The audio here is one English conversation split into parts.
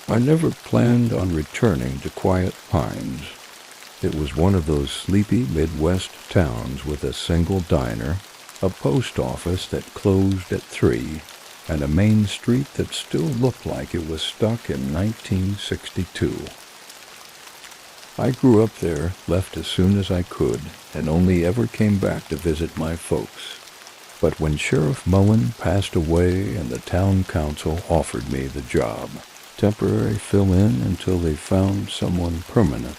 I never planned on returning to Quiet Pines. It was one of those sleepy Midwest towns with a single diner, a post office that closed at 3, and a main street that still looked like it was stuck in 1962. I grew up there, left as soon as I could, and only ever came back to visit my folks. But when Sheriff Mullen passed away and the town council offered me the job, temporary fill-in until they found someone permanent,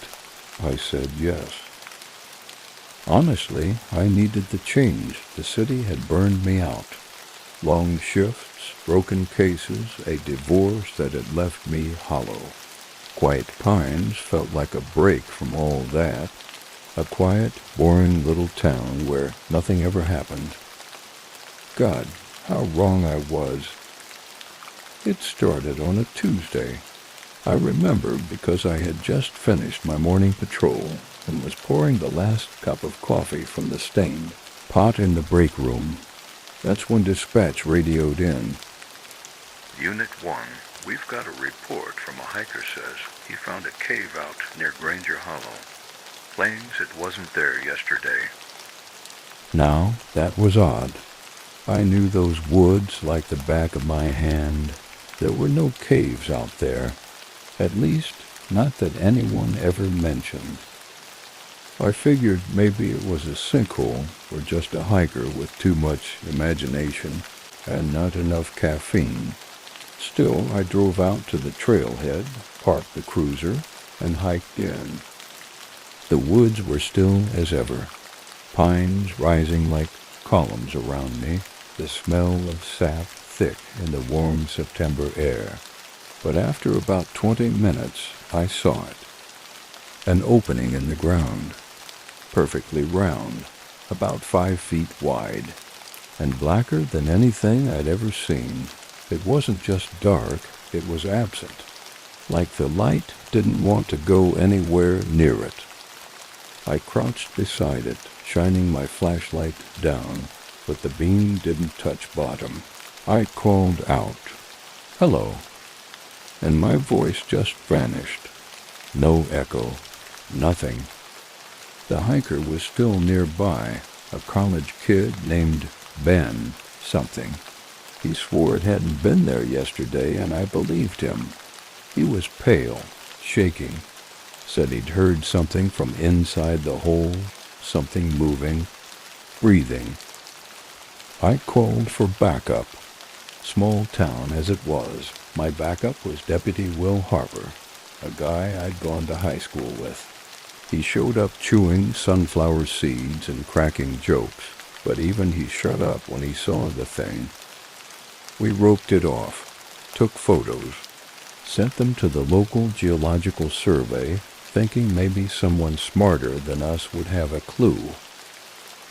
I said yes. Honestly, I needed the change. The city had burned me out. Long shifts, broken cases, a divorce that had left me hollow. Quiet Pines felt like a break from all that. A quiet, boring little town where nothing ever happened. God, how wrong I was. It started on a Tuesday. I remember because I had just finished my morning patrol and was pouring the last cup of coffee from the stained pot in the break room. That's when dispatch radioed in. Unit 1, we've got a report from a hiker says he found a cave out near Granger Hollow. Claims it wasn't there yesterday. Now, that was odd. I knew those woods like the back of my hand. There were no caves out there. At least, not that anyone ever mentioned. I figured maybe it was a sinkhole or just a hiker with too much imagination and not enough caffeine. Still, I drove out to the trailhead, parked the cruiser, and hiked in. The woods were still as ever, pines rising like columns around me, the smell of sap thick in the warm September air. But after about 20 minutes, I saw it. An opening in the ground, perfectly round, about 5 feet wide, and blacker than anything I'd ever seen. It wasn't just dark, it was absent, like the light didn't want to go anywhere near it. I crouched beside it, shining my flashlight down, but the beam didn't touch bottom. I called out, "Hello," and my voice just vanished. No echo, nothing. The hiker was still nearby, a college kid named Ben something. He swore it hadn't been there yesterday, and I believed him. He was pale, shaking, said he'd heard something from inside the hole, something moving, breathing. I called for backup. Small town as it was, my backup was Deputy Will Harper, a guy I'd gone to high school with. He showed up chewing sunflower seeds and cracking jokes, but even he shut up when he saw the thing. We roped it off, took photos, sent them to the local geological survey, thinking maybe someone smarter than us would have a clue.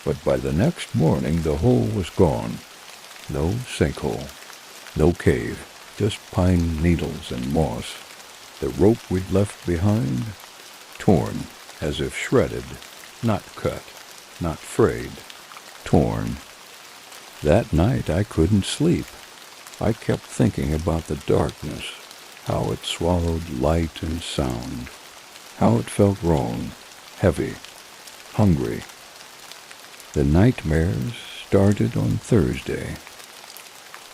But by the next morning the hole was gone. No sinkhole, no cave, just pine needles and moss. The rope we'd left behind, torn, as if shredded, not cut, not frayed, torn. That night I couldn't sleep. I kept thinking about the darkness, how it swallowed light and sound, how it felt wrong, heavy, hungry. The nightmares started on Thursday.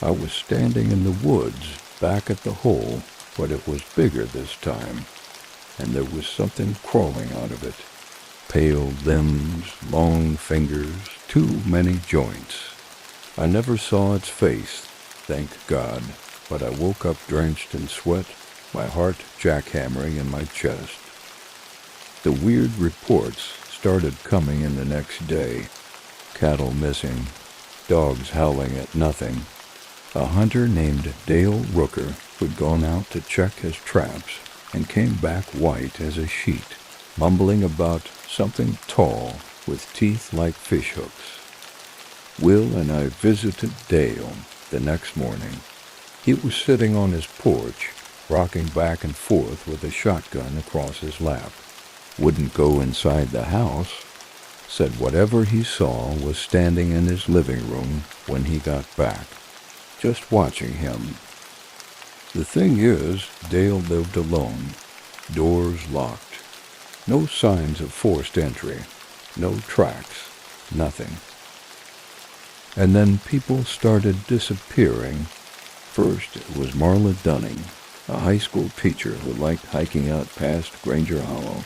I was standing in the woods, back at the hole, but it was bigger this time, and there was something crawling out of it. Pale limbs, long fingers, too many joints. I never saw its face, thank God, but I woke up drenched in sweat, my heart jackhammering in my chest. The weird reports started coming in the next day. Cattle missing, dogs howling at nothing. A hunter named Dale Rooker who'd gone out to check his traps and came back white as a sheet, mumbling about something tall with teeth like fishhooks. Will and I visited Dale the next morning. He was sitting on his porch, rocking back and forth with a shotgun across his lap. Wouldn't go inside the house. Said whatever he saw was standing in his living room when he got back, just watching him. The thing is, Dale lived alone, doors locked, no signs of forced entry, no tracks, nothing. And then people started disappearing. First, it was Marla Dunning, a high school teacher who liked hiking out past Granger Hollow.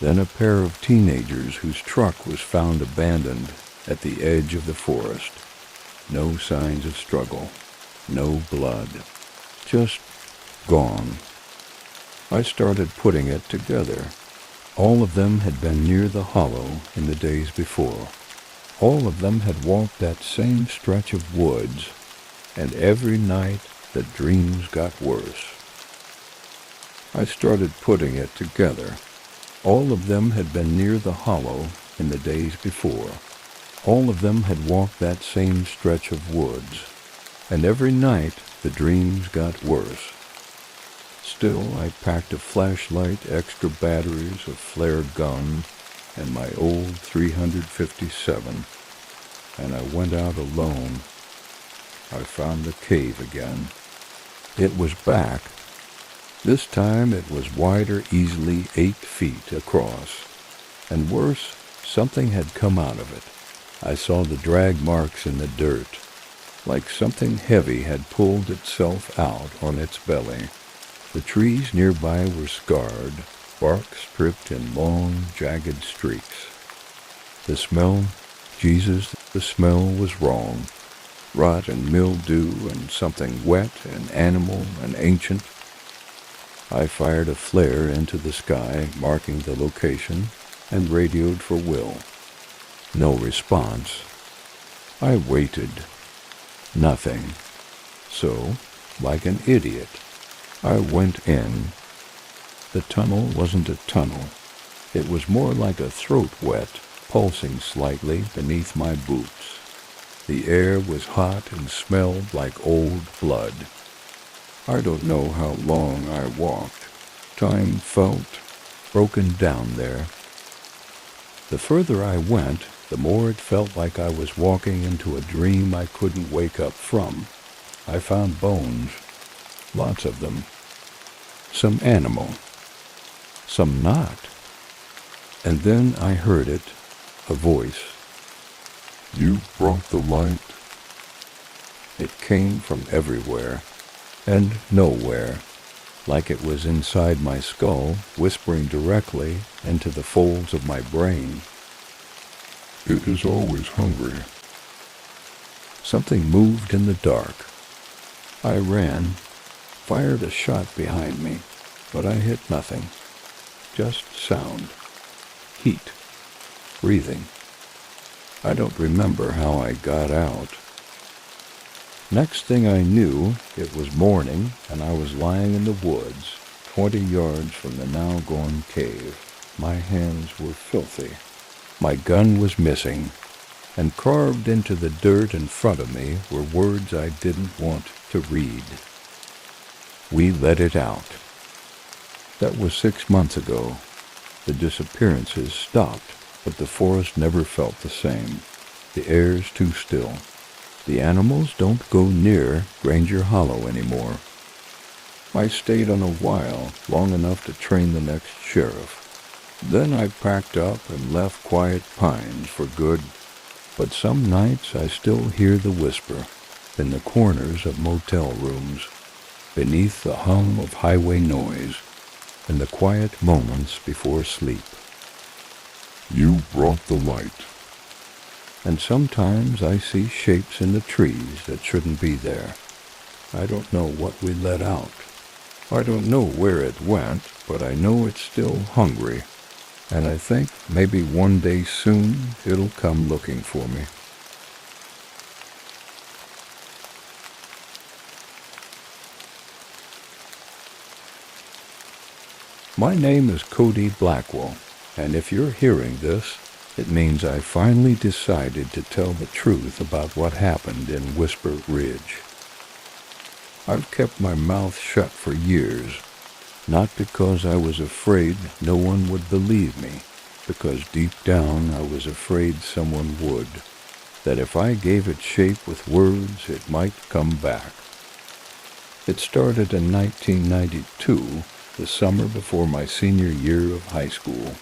Then a pair of teenagers whose truck was found abandoned at the edge of the forest. No signs of struggle, no blood, just gone. I started putting it together. All of them had been near the hollow in the days before. All of them had walked that same stretch of woods, and every night the dreams got worse. I started putting it together. All of them had been near the hollow in the days before. All of them had walked that same stretch of woods, and every night the dreams got worse. Still, I packed a flashlight, extra batteries, a flare gun, and my old 357, and I went out alone. I found the cave again. It was back. This time it was wider, easily 8 feet across, and worse, something had come out of it. I saw the drag marks in the dirt, like something heavy had pulled itself out on its belly. The trees nearby were scarred, bark stripped in long, jagged streaks. The smell, Jesus, the smell was wrong. Rot and mildew and something wet and animal and ancient. I fired a flare into the sky, marking the location, and radioed for Will. No response. I waited. Nothing. So, like an idiot, I went in. The tunnel wasn't a tunnel. It was more like a throat wet, pulsing slightly beneath my boots. The air was hot and smelled like old blood. I don't know how long I walked. Time felt broken down there. The further I went, the more it felt like I was walking into a dream I couldn't wake up from. I found bones, lots of them. Some animal, some not. And then I heard it, a voice. "You brought the light." It came from everywhere and nowhere, like it was inside my skull, whispering directly into the folds of my brain. "It is always hungry." Something moved in the dark. I ran, fired a shot behind me, but I hit nothing. Just sound. Heat. Breathing. I don't remember how I got out. Next thing I knew, it was morning, and I was lying in the woods, 20 yards from the now-gone cave. My hands were filthy. My gun was missing, and carved into the dirt in front of me were words I didn't want to read. We let it out. That was 6 months ago. The disappearances stopped, but the forest never felt the same. The air's too still. The animals don't go near Granger Hollow anymore. I stayed on a while, long enough to train the next sheriff. Then I packed up and left Quiet Pines for good, but some nights I still hear the whisper in the corners of motel rooms, beneath the hum of highway noise, in the quiet moments before sleep. "You brought the light." And sometimes I see shapes in the trees that shouldn't be there. I don't know what we let out. I don't know where it went, but I know it's still hungry, and I think maybe one day soon it'll come looking for me. My name is Cody Blackwell, and if you're hearing this, it means I finally decided to tell the truth about what happened in Whisper Ridge. I've kept my mouth shut for years, not because I was afraid no one would believe me, because deep down I was afraid someone would, that if I gave it shape with words, it might come back. It started in 1992, the summer before my senior year of high school,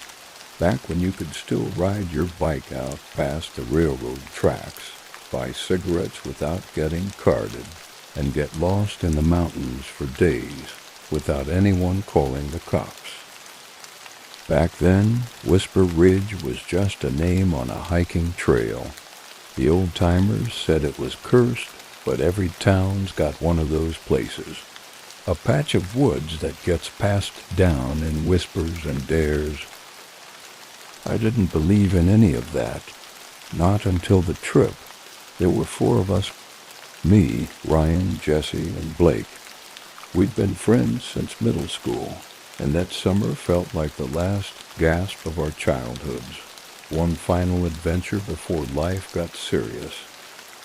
back when you could still ride your bike out past the railroad tracks, buy cigarettes without getting carded, and get lost in the mountains for days without anyone calling the cops. Back then, Whisper Ridge was just a name on a hiking trail. The old-timers said it was cursed, but every town's got one of those places. A patch of woods that gets passed down in whispers and dares. I didn't believe in any of that. Not until the trip. There were 4 of us. Me, Ryan, Jesse, and Blake. We'd been friends since middle school, and that summer felt like the last gasp of our childhoods. One final adventure before life got serious.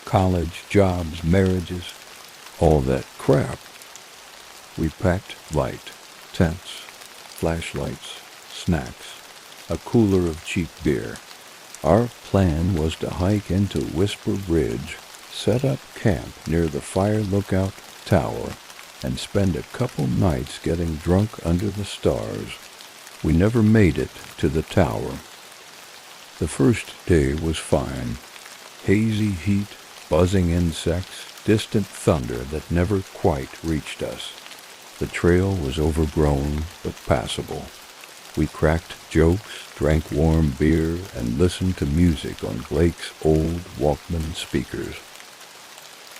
College, jobs, marriages, all that crap. We packed light, tents, flashlights, snacks, a cooler of cheap beer. Our plan was to hike into Whisper Ridge, set up camp near the fire lookout tower, and spend a couple nights getting drunk under the stars. We never made it to the tower. The first day was fine. Hazy heat, buzzing insects, distant thunder that never quite reached us. The trail was overgrown but passable. We cracked jokes, drank warm beer, and listened to music on Blake's old Walkman speakers.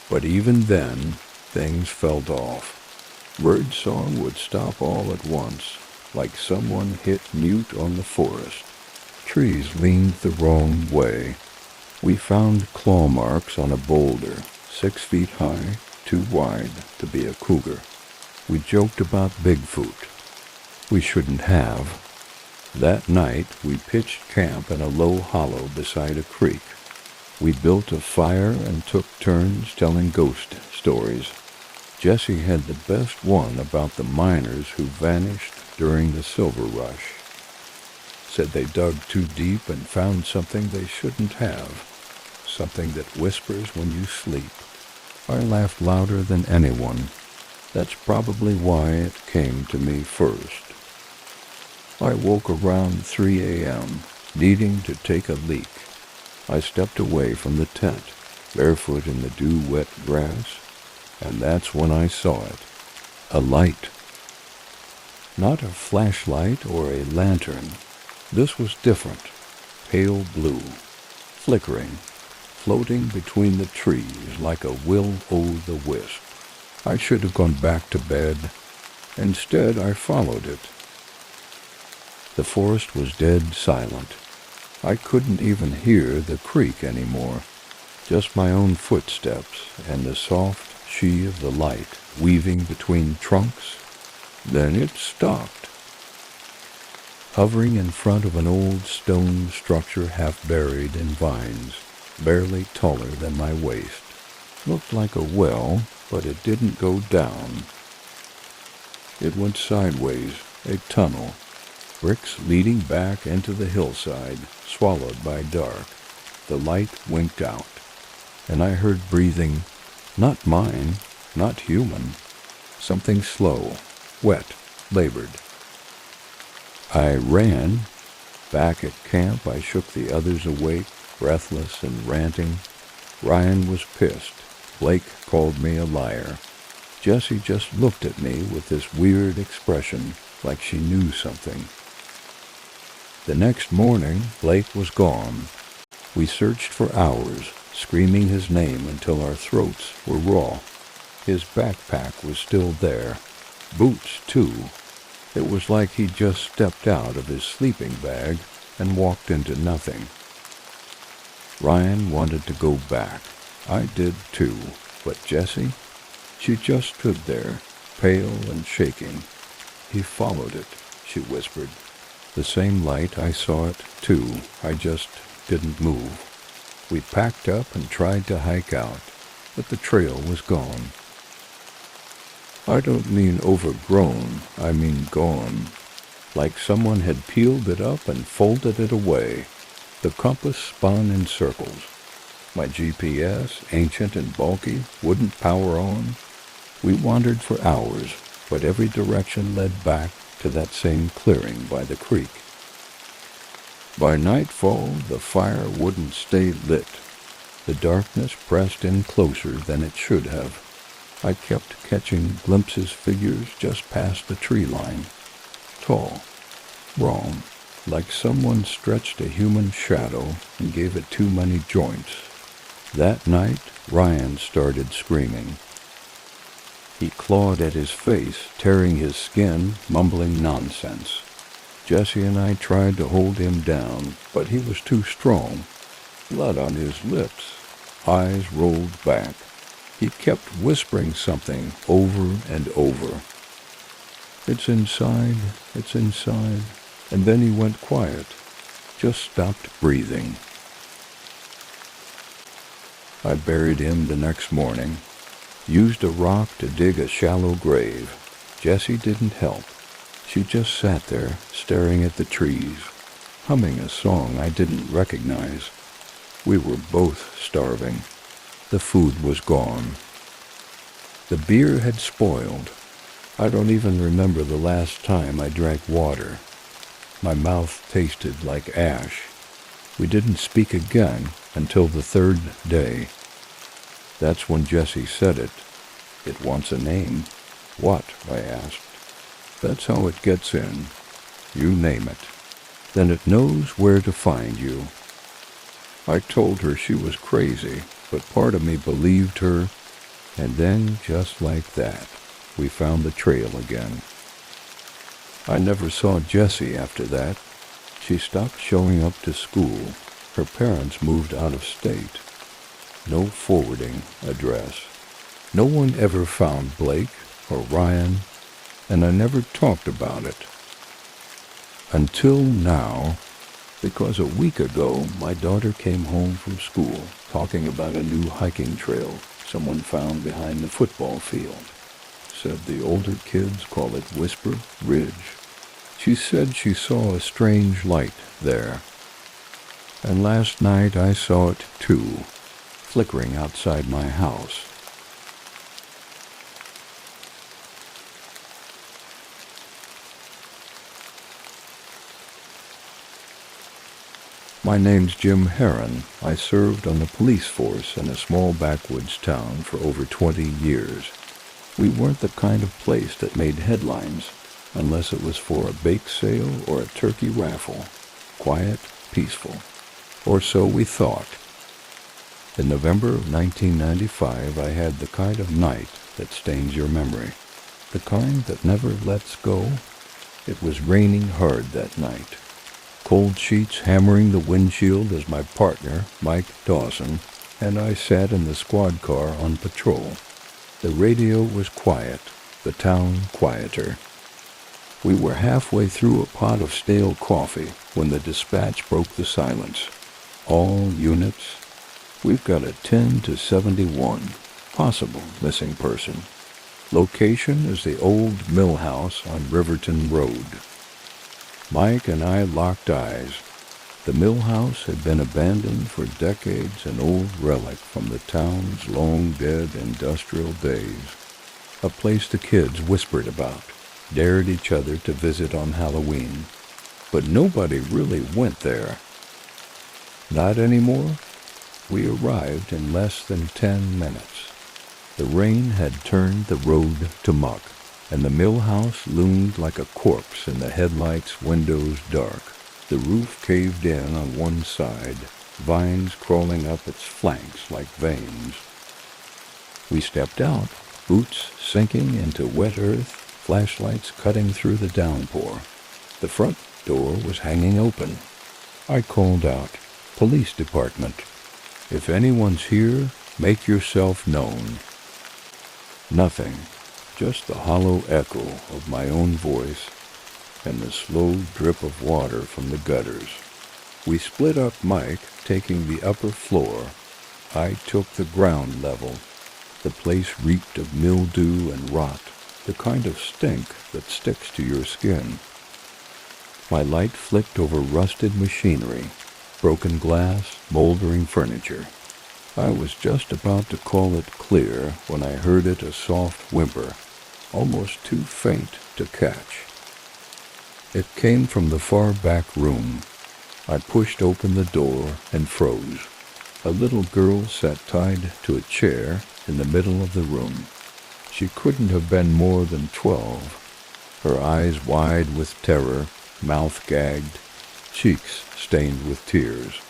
But even then, things felt off. Birdsong would stop all at once, like someone hit mute on the forest. Trees leaned the wrong way. We found claw marks on a boulder, 6 feet high, too wide to be a cougar. We joked about Bigfoot. We shouldn't have. That night, we pitched camp in a low hollow beside a creek. We built a fire and took turns telling ghost stories. Jesse had the best one about the miners who vanished during the silver rush. Said they dug too deep and found something they shouldn't have. Something that whispers when you sleep. I laughed louder than anyone. That's probably why it came to me first. I woke around 3 a.m., needing to take a leak. I stepped away from the tent, barefoot in the dew-wet grass, and that's when I saw it. A light. Not a flashlight or a lantern. This was different. Pale blue. Flickering. Floating between the trees like a will-o'-the-wisp. I should have gone back to bed. Instead, I followed it. The forest was dead silent. I couldn't even hear the creek anymore. Just my own footsteps and the soft sheen of the light weaving between trunks. Then it stopped. Hovering in front of an old stone structure half buried in vines, barely taller than my waist. Looked like a well, but it didn't go down. It went sideways, a tunnel, bricks leading back into the hillside, swallowed by dark. The light winked out, and I heard breathing, not mine, not human, something slow, wet, labored. I ran. Back at camp, I shook the others awake, breathless and ranting. Ryan was pissed. Blake called me a liar. Jessie just looked at me with this weird expression, like she knew something. The next morning, Blake was gone. We searched for hours, screaming his name until our throats were raw. His backpack was still there. Boots, too. It was like he'd just stepped out of his sleeping bag and walked into nothing. Ryan wanted to go back. I did too, but Jessie, she just stood there, pale and shaking. He followed it, she whispered. The same light, I saw it too, I just didn't move. We packed up and tried to hike out, but the trail was gone. I don't mean overgrown, I mean gone. Like someone had peeled it up and folded it away. The compass spun in circles. My GPS, ancient and bulky, wouldn't power on. We wandered for hours, but every direction led back to that same clearing by the creek. By nightfall, the fire wouldn't stay lit. The darkness pressed in closer than it should have. I kept catching glimpses, figures just past the tree line. Tall, wrong, like someone stretched a human shadow and gave it too many joints. That night, Ryan started screaming. He clawed at his face, tearing his skin, mumbling nonsense. Jesse and I tried to hold him down, but he was too strong. Blood on his lips, eyes rolled back. He kept whispering something over and over. It's inside, and then he went quiet, just stopped breathing. I buried him the next morning, used a rock to dig a shallow grave. Jessie didn't help. She just sat there, staring at the trees, humming a song I didn't recognize. We were both starving. The food was gone. The beer had spoiled. I don't even remember the last time I drank water. My mouth tasted like ash. We didn't speak again until the third day. That's when Jessie said it. It wants a name. What? I asked. That's how it gets in. You name it. Then it knows where to find you. I told her she was crazy, but part of me believed her, and then, just like that, we found the trail again. I never saw Jessie after that. She stopped showing up to school. Her parents moved out of state. No forwarding address. No one ever found Blake or Ryan, and I never talked about it. Until now, because a week ago my daughter came home from school talking about a new hiking trail someone found behind the football field. Said the older kids call it Whisper Ridge. She said she saw a strange light there. And last night I saw it too, flickering outside my house. My name's Jim Heron. I served on the police force in a small backwoods town for over 20 years. We weren't the kind of place that made headlines, unless it was for a bake sale or a turkey raffle. Quiet, peaceful. Or so we thought. In November of 1995, I had the kind of night that stains your memory. The kind that never lets go. It was raining hard that night. Cold sheets hammering the windshield as my partner, Mike Dawson, and I sat in the squad car on patrol. The radio was quiet, the town quieter. We were halfway through a pot of stale coffee when the dispatch broke the silence. All units, we've got a 10 to 71, possible missing person. Location is the old mill house on Riverton Road. Mike and I locked eyes. The mill house had been abandoned for decades, an old relic from the town's long-dead industrial days. A place the kids whispered about, dared each other to visit on Halloween. But nobody really went there. Not anymore. We arrived in less than 10 minutes. The rain had turned the road to muck, and the mill house loomed like a corpse in the headlights' windows dark. The roof caved in on one side, vines crawling up its flanks like veins. We stepped out, boots sinking into wet earth, flashlights cutting through the downpour. The front door was hanging open. I called out, "Police department. If anyone's here, make yourself known." Nothing. Just the hollow echo of my own voice and the slow drip of water from the gutters. We split up Mike, taking the upper floor. I took the ground level. The place reeked of mildew and rot, the kind of stink that sticks to your skin. My light flicked over rusted machinery, broken glass, moldering furniture. I was just about to call it clear when I heard it a soft whimper, almost too faint to catch. It came from the far back room. I pushed open the door and froze. A little girl sat tied to a chair in the middle of the room. She couldn't have been more than 12, her eyes wide with terror, mouth gagged, cheeks stained with tears.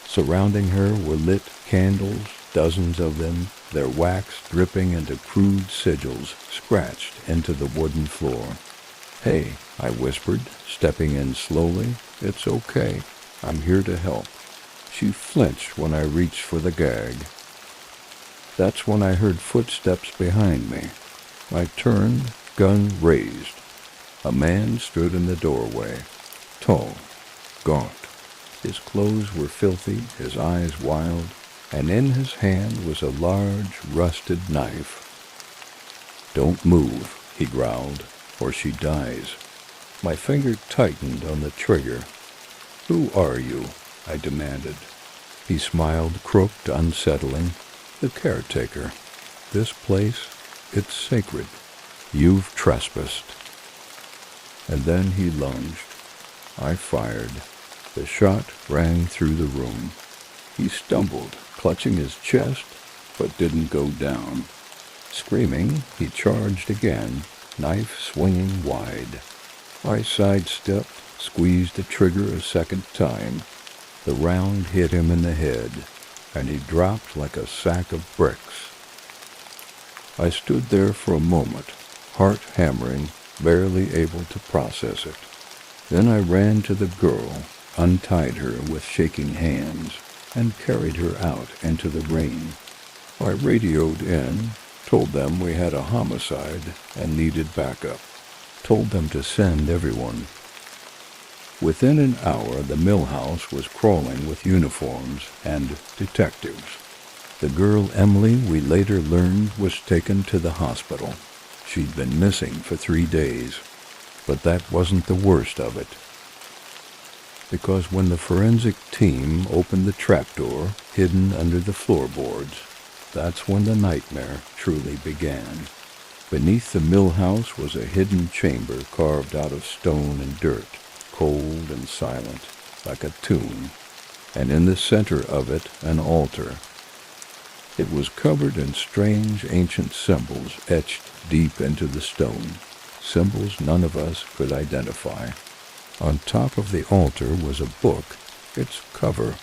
Surrounding her were lit candles, dozens of them, their wax dripping into crude sigils scratched into the wooden floor. "Hey," I whispered, stepping in slowly. "It's okay. I'm here to help." She flinched when I reached for the gag. That's when I heard footsteps behind me. I turned, gun raised. A man stood in the doorway, tall, gaunt. His clothes were filthy, his eyes wild, and in his hand was a large, rusted knife. "Don't move," he growled, "or she dies." My finger tightened on the trigger. "Who are you?" I demanded. He smiled, crooked, unsettling. "The caretaker. This place, it's sacred. You've trespassed." And then he lunged. I fired. The shot rang through the room. He stumbled, clutching his chest, but didn't go down. Screaming, he charged again, knife swinging wide. I sidestepped, squeezed the trigger a second time. The round hit him in the head, and he dropped like a sack of bricks. I stood there for a moment, heart hammering, barely able to process it. Then I ran to the girl, untied her with shaking hands, and carried her out into the rain. I radioed in, told them we had a homicide and needed backup, told them to send everyone. Within an hour, the mill house was crawling with uniforms and detectives. The girl Emily, we later learned, was taken to the hospital. She'd been missing for 3 days, but that wasn't the worst of it. Because when the forensic team opened the trapdoor hidden under the floorboards, that's when the nightmare truly began. Beneath the mill house was a hidden chamber carved out of stone and dirt, cold and silent, like a tomb, and in the center of it an altar. It was covered in strange ancient symbols etched deep into the stone, symbols none of us could identify. On top of the altar was a book. Its cover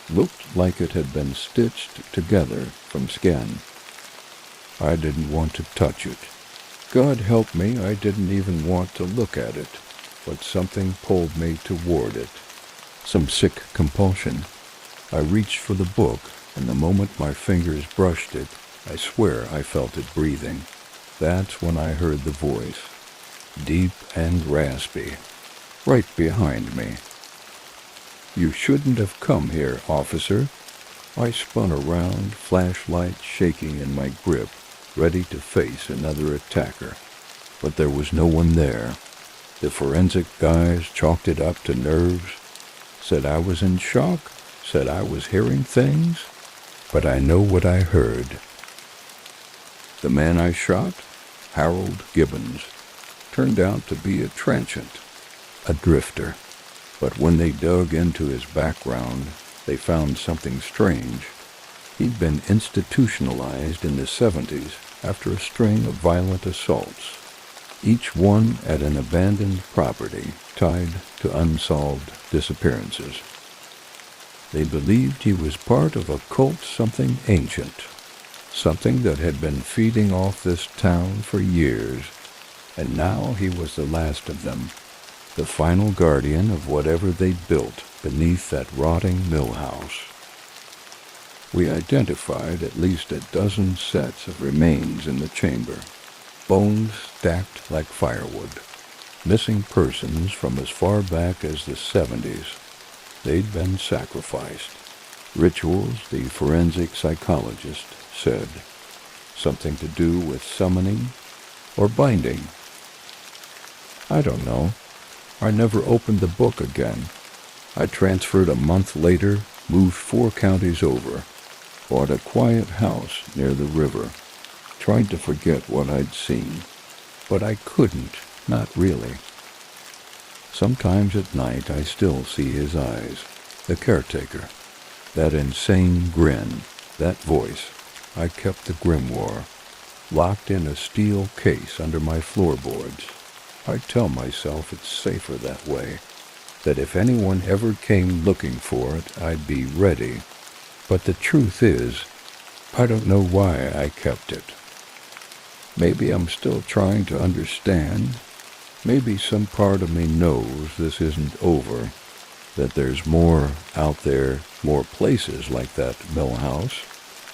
looked like it had been stitched together from skin. I didn't want to touch it. God help me, I didn't even want to look at it, but something pulled me toward it. Some sick compulsion. I reached for the book, and the moment my fingers brushed it, I swear I felt it breathing. That's when I heard the voice, deep and raspy, right behind me. "You shouldn't have come here, officer." I spun around, flashlight shaking in my grip, ready to face another attacker. But there was no one there. The forensic guys chalked it up to nerves, said I was in shock, said I was hearing things. But I know what I heard. The man I shot, Harold Gibbons, turned out to be a transient, a drifter. But when they dug into his background, they found something strange. He'd been institutionalized in the 70s after a string of violent assaults, each one at an abandoned property tied to unsolved disappearances. They believed he was part of a cult, something ancient, something that had been feeding off this town for years, and now he was the last of them, the final guardian of whatever they'd built beneath that rotting mill house. We identified at least a dozen sets of remains in the chamber, bones stacked like firewood, missing persons from as far back as the 70s. They'd been sacrificed. Rituals, the forensic psychologist said. Something to do with summoning or binding. I don't know. I never opened the book again. I transferred a month later, moved 4 counties over. Bought a quiet house near the river. Tried to forget what I'd seen, but I couldn't, not really. Sometimes at night I still see his eyes, the caretaker, that insane grin, that voice. I kept the grimoire locked in a steel case under my floorboards. I tell myself it's safer that way, that if anyone ever came looking for it, I'd be ready. But the truth is, I don't know why I kept it. Maybe I'm still trying to understand. Maybe some part of me knows this isn't over, that there's more out there, more places like that mill house,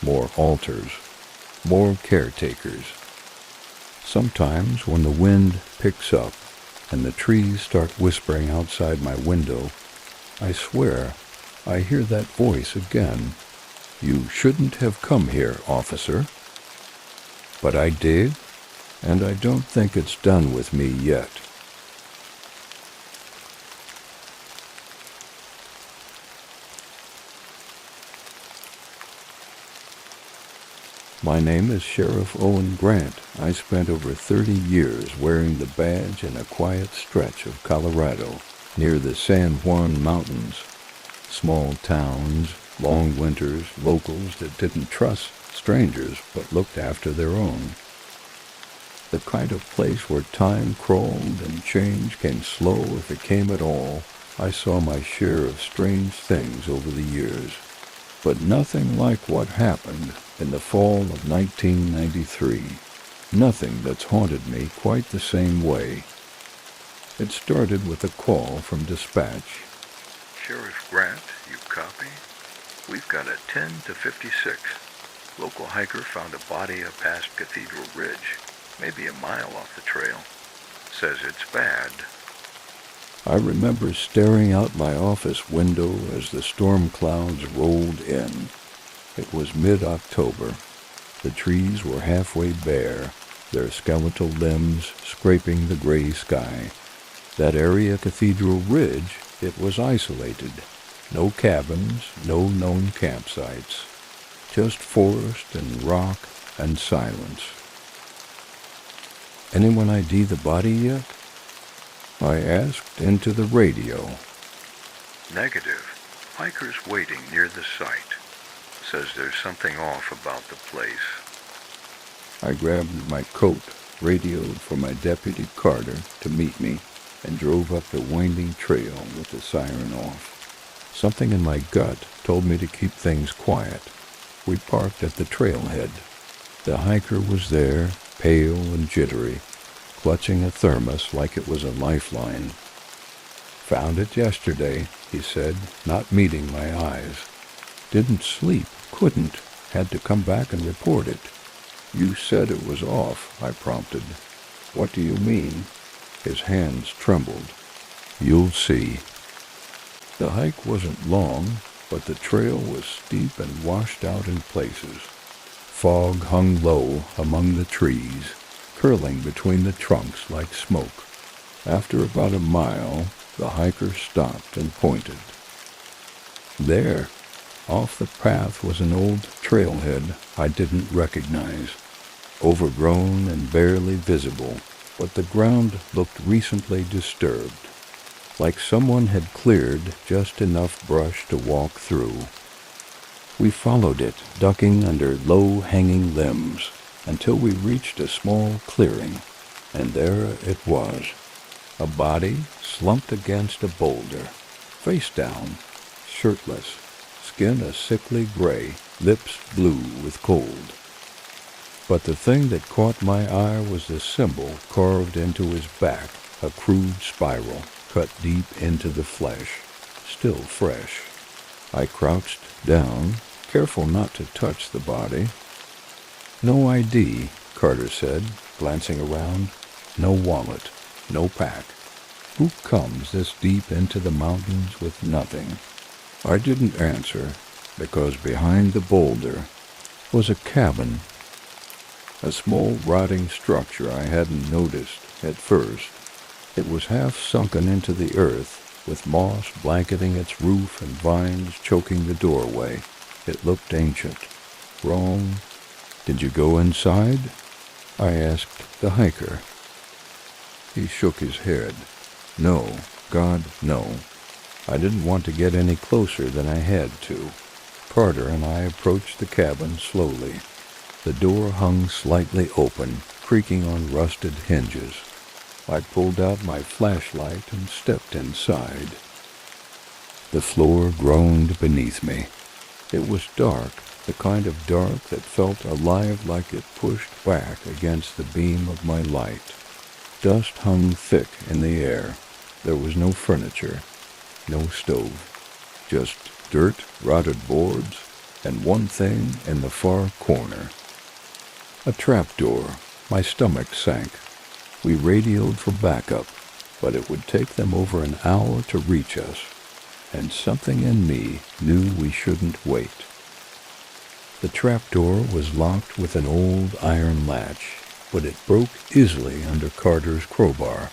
more altars, more caretakers. Sometimes when the wind picks up and the trees start whispering outside my window, I swear I hear that voice again. You shouldn't have come here, officer. But I did, and I don't think it's done with me yet. My name is Sheriff Owen Grant. I spent over 30 years wearing the badge in a quiet stretch of Colorado near the San Juan Mountains. Small towns, long winters, locals that didn't trust strangers but looked after their own. The kind of place where time crawled and change came slow if it came at all. I saw my share of strange things over the years, but nothing like what happened in the fall of 1993. Nothing that's haunted me quite the same way. It started with a call from dispatch. Sheriff Grant, you copy? We've got a 10 to 56. Local hiker found a body up past Cathedral Ridge, maybe a mile off the trail. Says it's bad. I remember staring out my office window as the storm clouds rolled in. It was mid-October. The trees were halfway bare, their skeletal limbs scraping the gray sky. That area, Cathedral Ridge, it was isolated. No cabins, no known campsites. Just forest and rock and silence. Anyone ID the body yet? I asked into the radio. Negative. Hikers waiting near the site. Says there's something off about the place. I grabbed my coat, radioed for my deputy Carter to meet me, and drove up the winding trail with the siren off. Something in my gut told me to keep things quiet. We parked at the trailhead. The hiker was there, pale and jittery, clutching a thermos like it was a lifeline. Found it yesterday, he said, not meeting my eyes. Didn't sleep, couldn't, had to come back and report it. You said it was off, I prompted. What do you mean? His hands trembled. You'll see. The hike wasn't long, but the trail was steep and washed out in places. Fog hung low among the trees, curling between the trunks like smoke. After about a mile, the hiker stopped and pointed. There, off the path, was an old trailhead I didn't recognize, overgrown and barely visible, but the ground looked recently disturbed, like someone had cleared just enough brush to walk through. We followed it, ducking under low-hanging limbs, until we reached a small clearing, and there it was, a body slumped against a boulder, face down, shirtless, skin a sickly gray, lips blue with cold. But the thing that caught my eye was the symbol carved into his back, a crude spiral cut deep into the flesh, still fresh. I crouched down, careful not to touch the body. No ID, Carter said, glancing around. No wallet, no pack. Who comes this deep into the mountains with nothing? I didn't answer, because behind the boulder was a cabin, a small rotting structure I hadn't noticed at first. It was half sunken into the earth, with moss blanketing its roof and vines choking the doorway. It looked ancient, wrong. Did you go inside? I asked the hiker. He shook his head. No, God, no. I didn't want to get any closer than I had to. Carter and I approached the cabin slowly. The door hung slightly open, creaking on rusted hinges. I pulled out my flashlight and stepped inside. The floor groaned beneath me. It was dark, the kind of dark that felt alive like it pushed back against the beam of my light. Dust hung thick in the air. There was no furniture, no stove, just dirt, rotted boards, and one thing in the far corner. A trapdoor. My stomach sank. We radioed for backup, but it would take them over an hour to reach us, and something in me knew we shouldn't wait. The trapdoor was locked with an old iron latch, but it broke easily under Carter's crowbar.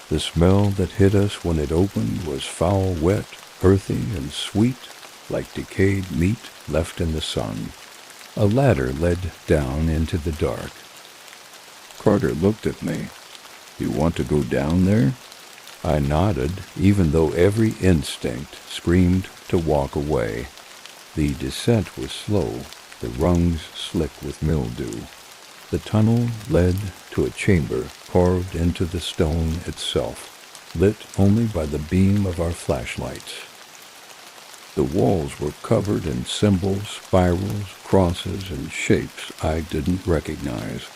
The smell that hit us when it opened was foul, wet, earthy, and sweet, like decayed meat left in the sun. A ladder led down into the dark. Carter looked at me. You want to go down there? I nodded, even though every instinct screamed to walk away. The descent was slow, the rungs slick with mildew. The tunnel led to a chamber carved into the stone itself, lit only by the beam of our flashlights. The walls were covered in symbols, spirals, crosses, and shapes I didn't recognize.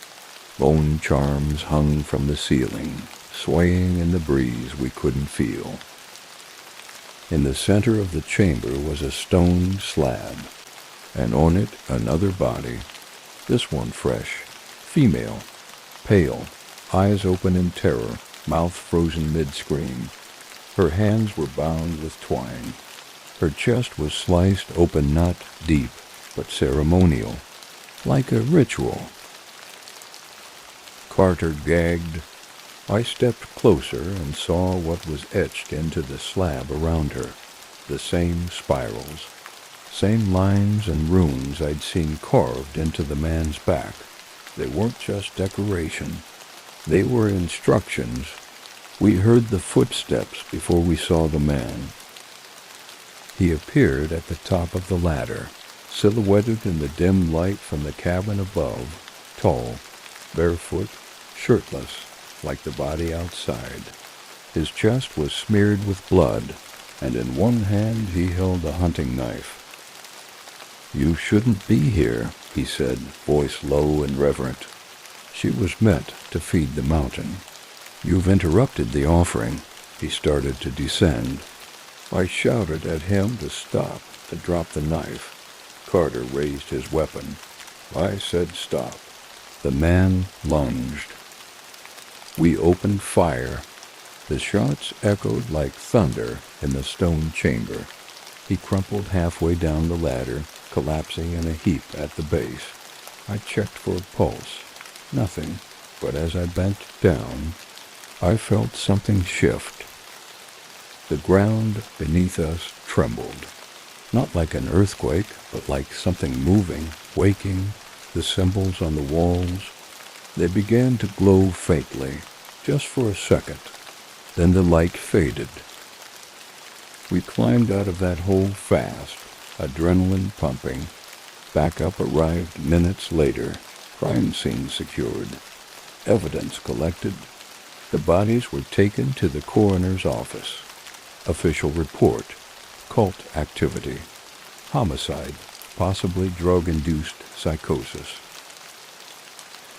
Bone charms hung from the ceiling, swaying in the breeze we couldn't feel. In the center of the chamber was a stone slab, and on it another body, this one fresh, female, pale, eyes open in terror, mouth frozen mid-scream. Her hands were bound with twine. Her chest was sliced open, not deep, but ceremonial, like a ritual. Carter gagged. I stepped closer and saw what was etched into the slab around her. The same spirals, same lines and runes I'd seen carved into the man's back. They weren't just decoration. They were instructions. We heard the footsteps before we saw the man. He appeared at the top of the ladder, silhouetted in the dim light from the cabin above, tall, barefoot, shirtless, like the body outside. His chest was smeared with blood, and in one hand he held a hunting knife. You shouldn't be here, he said, voice low and reverent. She was meant to feed the mountain. You've interrupted the offering. He started to descend. I shouted at him to stop, to drop the knife. Carter raised his weapon. I said stop. The man lunged. We opened fire. The shots echoed like thunder in the stone chamber. He crumpled halfway down the ladder, collapsing in a heap at the base. I checked for a pulse. Nothing, but as I bent down, I felt something shift. The ground beneath us trembled, not like an earthquake, but like something moving, waking. The symbols on the walls, they began to glow faintly, just for a second. Then the light faded. We climbed out of that hole fast, adrenaline pumping. Backup arrived minutes later, crime scene secured, evidence collected. The bodies were taken to the coroner's office. Official report, cult activity, homicide, possibly drug-induced psychosis.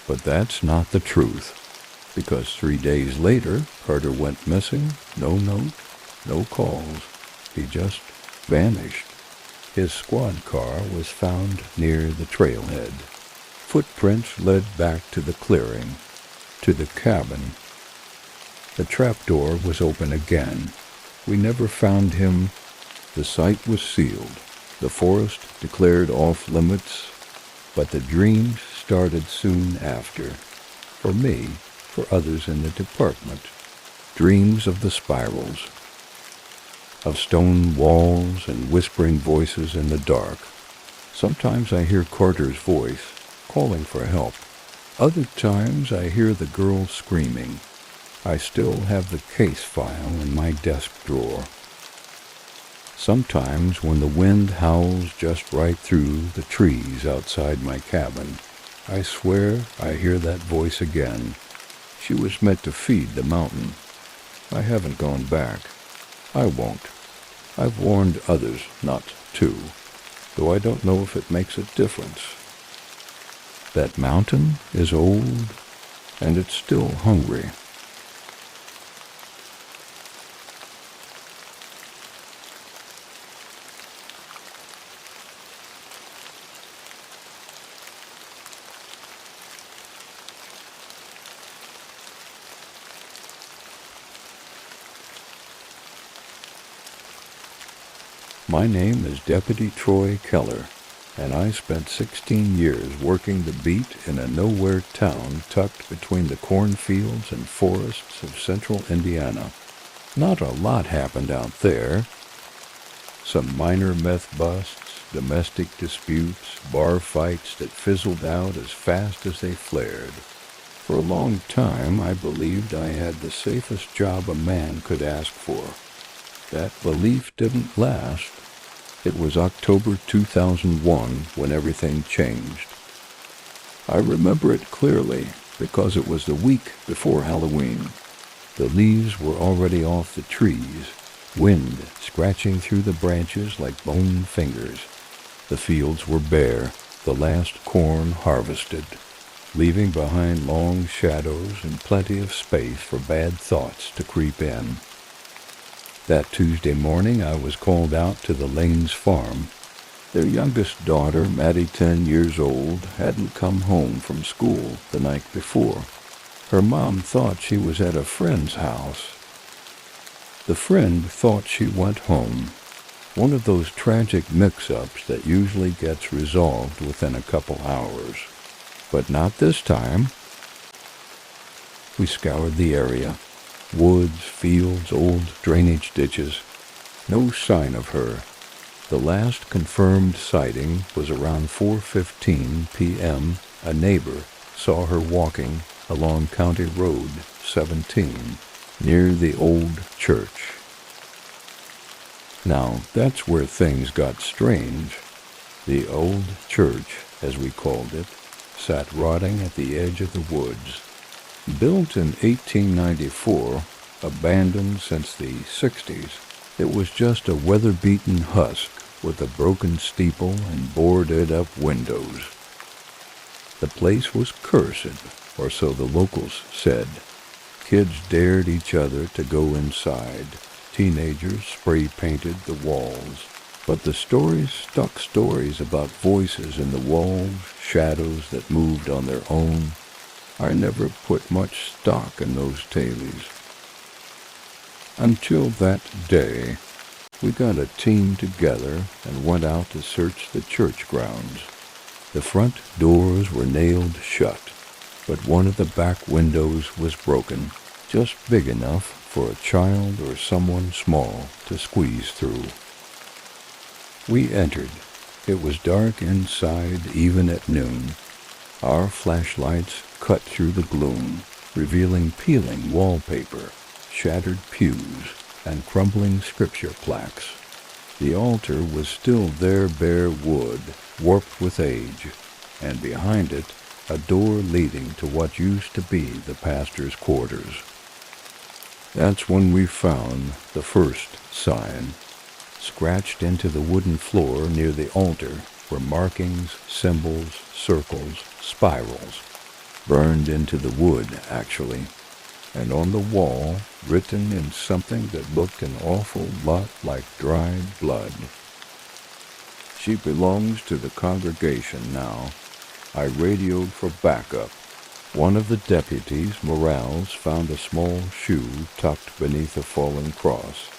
But that's not the truth, because 3 days later, Carter went missing, no note, no calls. He just vanished. His squad car was found near the trailhead. Footprints led back to the clearing, to the cabin. The trapdoor was open again. We never found him. The site was sealed. The forest declared off limits, but the dreams started soon after. For me, for others in the department. Dreams of the spirals, of stone walls and whispering voices in the dark, Sometimes I hear Carter's voice, calling for help. Other times I hear the girl screaming. I still have the case file in my desk drawer. Sometimes when the wind howls just right through the trees outside my cabin, I swear I hear that voice again. She was meant to feed the mountain. I haven't gone back. I won't. I've warned others not to, though I don't know if it makes a difference. That mountain is old, and it's still hungry. My name is Deputy Troy Keller, and I spent 16 years working the beat in a nowhere town tucked between the cornfields and forests of central Indiana. Not a lot happened out there. Some minor meth busts, domestic disputes, bar fights that fizzled out as fast as they flared. For a long time, I believed I had the safest job a man could ask for. That belief didn't last. It was October 2001 when everything changed. I remember it clearly because it was the week before Halloween. The leaves were already off the trees, wind scratching through the branches like bone fingers. The fields were bare, the last corn harvested, leaving behind long shadows and plenty of space for bad thoughts to creep in. That Tuesday morning I was called out to the Lanes farm. Their youngest daughter, Maddie, 10 years old, hadn't come home from school the night before. Her mom thought she was at a friend's house. The friend thought she went home. One of those tragic mix-ups that usually gets resolved within a couple hours. But not this time. We scoured the area. Woods, fields, old drainage ditches. No sign of her. The last confirmed sighting was around 4:15 p.m. A neighbor saw her walking along County Road 17 near the old church. Now, that's where things got strange. The old church, as we called it, sat rotting at the edge of the woods. Built in 1894, abandoned since the 60s, it was just a weather-beaten husk with a broken steeple and boarded-up windows. The place was cursed, or so the locals said. Kids dared each other to go inside. Teenagers spray-painted the walls. But the stories stuck stories about voices in the walls, shadows that moved on their own. I never put much stock in those tales. Until that day, we got a team together and went out to search the church grounds. The front doors were nailed shut, but one of the back windows was broken, just big enough for a child or someone small to squeeze through. We entered. It was dark inside even at noon. Our flashlights cut through the gloom, revealing peeling wallpaper, shattered pews, and crumbling scripture plaques. The altar was still their bare wood, warped with age, and behind it, a door leading to what used to be the pastor's quarters. That's when we found the first sign. Scratched into the wooden floor near the altar were markings, symbols, circles, spirals. Burned into the wood, actually. And on the wall, written in something that looked an awful lot like dried blood. She belongs to the congregation now. I radioed for backup. One of the deputies, Morales, found a small shoe tucked beneath a fallen cross.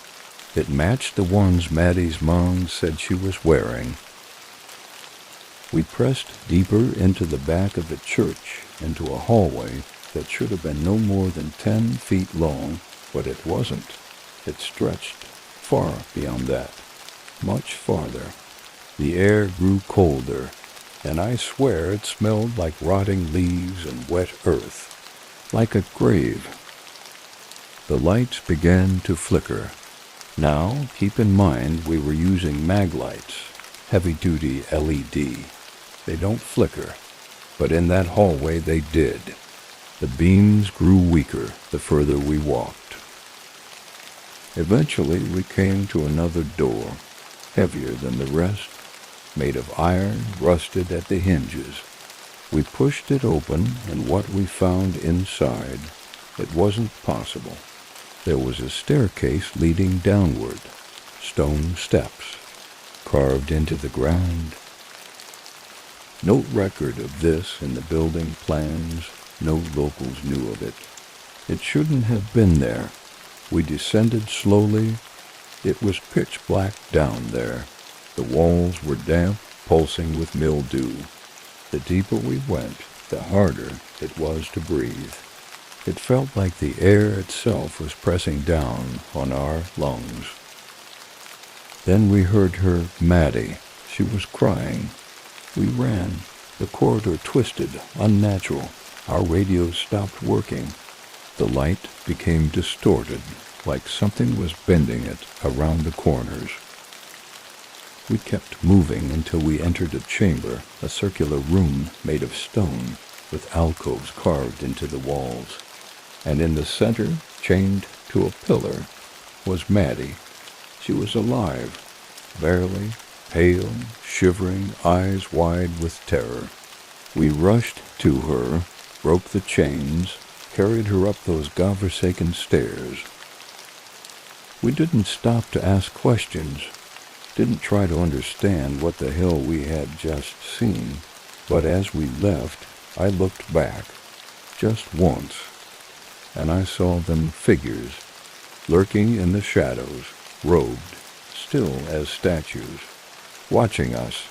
It matched the ones Maddie's mom said she was wearing. We pressed deeper into the back of the church, into a hallway that should have been no more than 10 feet long, but it wasn't. It stretched far beyond that, much farther. The air grew colder, and I swear it smelled like rotting leaves and wet earth, like a grave. The lights began to flicker. Now, keep in mind we were using mag lights, heavy-duty LED. They don't flicker, but in that hallway they did. The beams grew weaker the further we walked. Eventually we came to another door, heavier than the rest, made of iron, rusted at the hinges. We pushed it open, and what we found inside, it wasn't possible. There was a staircase leading downward, stone steps, carved into the ground. No record of this in the building plans. No locals knew of it. It shouldn't have been there. We descended slowly. It was pitch black down there. The walls were damp, pulsing with mildew. The deeper we went, the harder it was to breathe. It felt like the air itself was pressing down on our lungs. Then we heard her, Maddie. She was crying. We ran. The corridor twisted, unnatural. Our radios stopped working. The light became distorted, like something was bending it around the corners. We kept moving until we entered a chamber, a circular room made of stone, with alcoves carved into the walls. And in the center, chained to a pillar, was Maddie. She was alive, barely, pale, shivering, eyes wide with terror. We rushed to her, broke the chains, carried her up those godforsaken stairs. We didn't stop to ask questions, didn't try to understand what the hell we had just seen, but as we left, I looked back, just once, and I saw them figures, lurking in the shadows, robed, still as statues, watching us,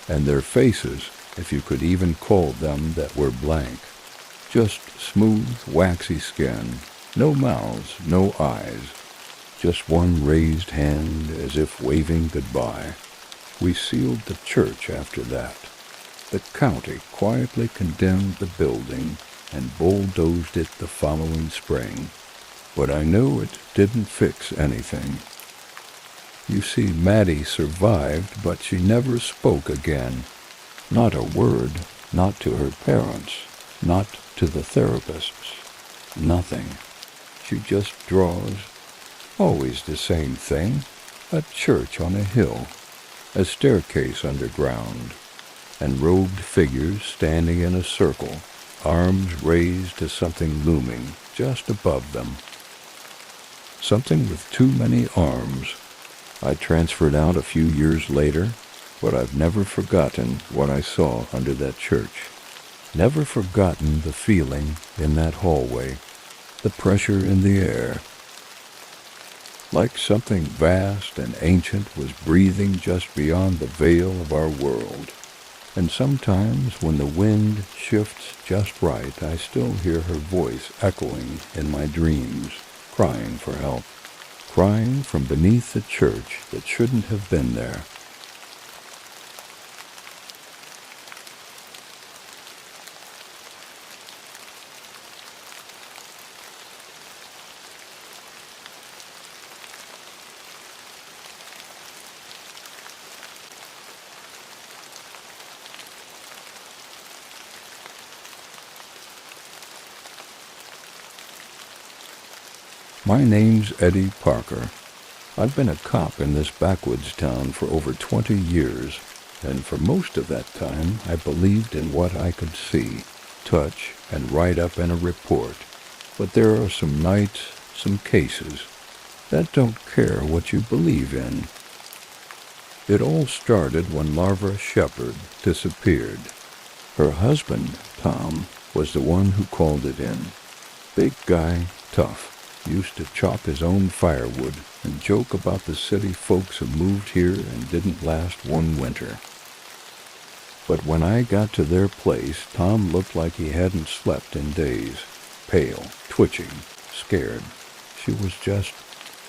and their faces, if you could even call them, that were blank, just smooth, waxy skin, no mouths, no eyes, just one raised hand as if waving goodbye. We sealed the church after that. The county quietly condemned the building and bulldozed it the following spring, but I knew it didn't fix anything. You see, Maddie survived, but she never spoke again. Not a word, not to her parents, not to the therapists, nothing. She just draws, always the same thing, a church on a hill, a staircase underground, and robed figures standing in a circle, arms raised to something looming just above them. Something with too many arms. I transferred out a few years later, but I've never forgotten what I saw under that church. Never forgotten the feeling in that hallway, the pressure in the air. Like something vast and ancient was breathing just beyond the veil of our world. And sometimes when the wind shifts just right, I still hear her voice echoing in my dreams, crying for help, crying from beneath the church that shouldn't have been there. My name's Eddie Parker. I've been a cop in this backwoods town for over 20 years, and for most of that time I believed in what I could see, touch, and write up in a report. But there are some nights, some cases, that don't care what you believe in. It all started when Larva Shepherd disappeared. Her husband, Tom, was the one who called it in. Big guy, tough. Used to chop his own firewood and joke about the city folks who moved here and didn't last one winter. But when I got to their place, Tom looked like he hadn't slept in days, pale, twitching, scared. She was just